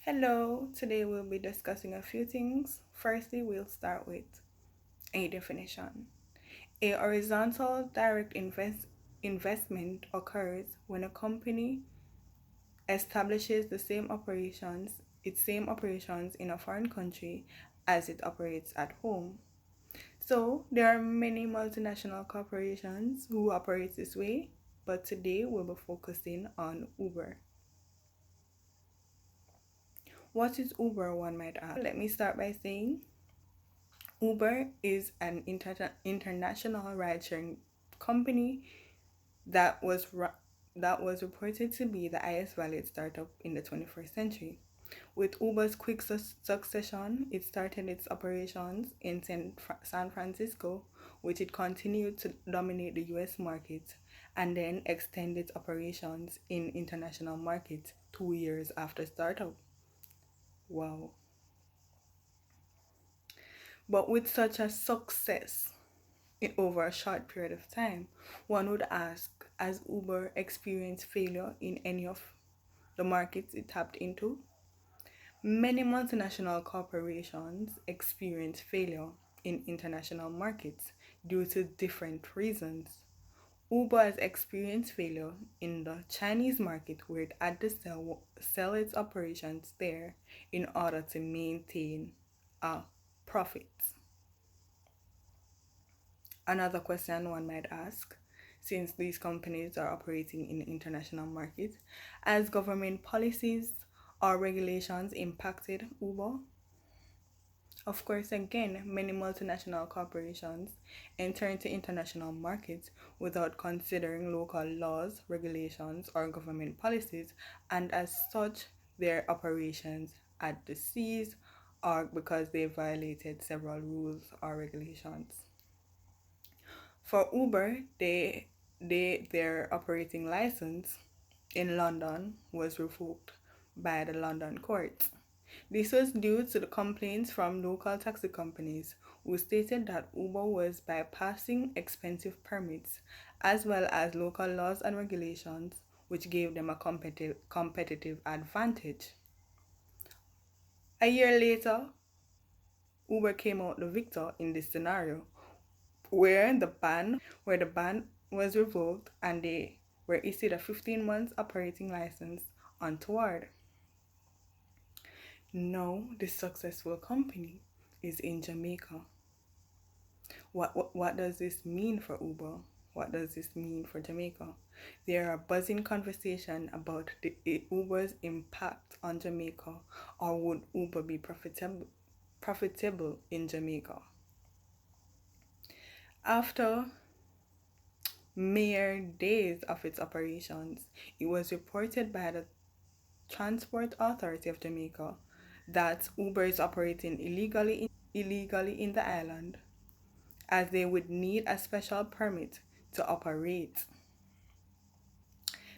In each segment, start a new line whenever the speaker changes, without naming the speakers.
Hello, today we'll be discussing a few things. Firstly, we'll start with a definition. A horizontal direct investment occurs when a company establishes its same operations in a foreign country as it operates at home. So, there are many multinational corporations who operate this way, but today we'll be focusing on Uber. What is Uber, one might ask? Let me start by saying Uber is an international ride-sharing company that that was reported to be the highest valued startup in the 21st century. With Uber's quick succession, it started its operations in San Francisco, which it continued to dominate the US market, and then extend its operations in international markets 2 years after startup. Wow. But with such a success, over a short period of time, one would ask, has Uber experienced failure in any of the markets it tapped into? Many multinational corporations experience failure in international markets due to different reasons. Uber has experienced failure in the Chinese market where it had to sell its operations there in order to maintain a profit. Another question one might ask, since these companies are operating in international markets, has government policies or regulations impacted Uber? Of course, again, many multinational corporations enter into international markets without considering local laws, regulations, or government policies, and as such, their operations at the seas or because they violated several rules or regulations. For Uber, their operating license in London was revoked by the London court. This was due to the complaints from local taxi companies who stated that Uber was bypassing expensive permits as well as local laws and regulations, which gave them a competitive advantage. A year later, Uber came out the victor in this scenario where the ban was revoked and they were issued a 15 months operating license untoward. Now the successful company is in Jamaica. What does this mean for Uber? What does this mean for Jamaica? There are buzzing conversation about the Uber's impact on Jamaica, or would Uber be profitable in Jamaica? After mere days of its operations, it was reported by the Transport Authority of Jamaica that Uber is operating illegally in the island as they would need a special permit to operate.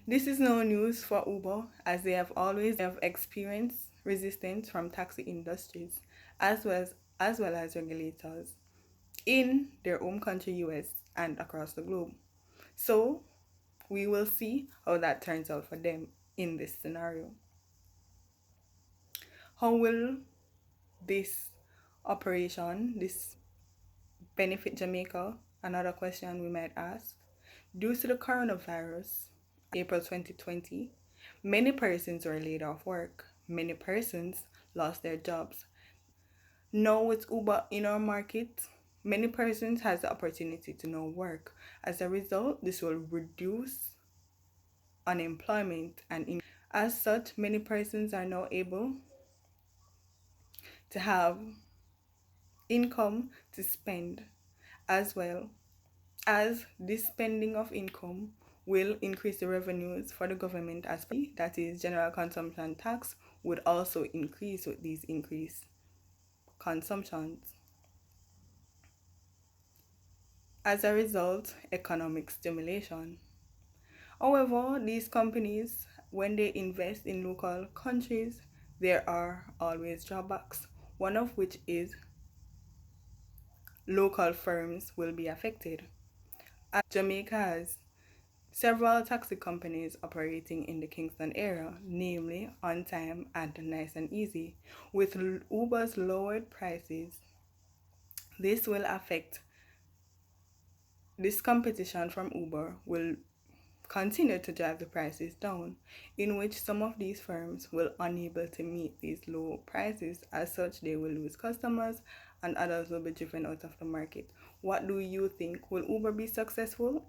This is no news for Uber as they have experienced resistance from taxi industries as well as regulators in their home country US and across the globe. So we will see how that turns out for them in this scenario. How will this this benefit Jamaica? Another question we might ask. Due to the coronavirus, April 2020, many persons were laid off work. Many persons lost their jobs. Now with Uber in our market, many persons has the opportunity to now work. As a result, this will reduce unemployment as such, many persons are now able to have income to spend, as well as this spending of income will increase the revenues for the government, as that is general consumption tax would also increase with these increased consumptions. As a result, economic stimulation. However, these companies, when they invest in local countries, there are always drawbacks, one of which is local firms will be affected. As Jamaica has Several taxi companies operating in the Kingston area, namely On Time and Nice and Easy, with Uber's lowered prices, this will affect this competition from Uber will continue to drive the prices down, in which some of these firms will unable to meet these low prices. As such, they will lose customers and others will be driven out of the market. What do you think? Will Uber be successful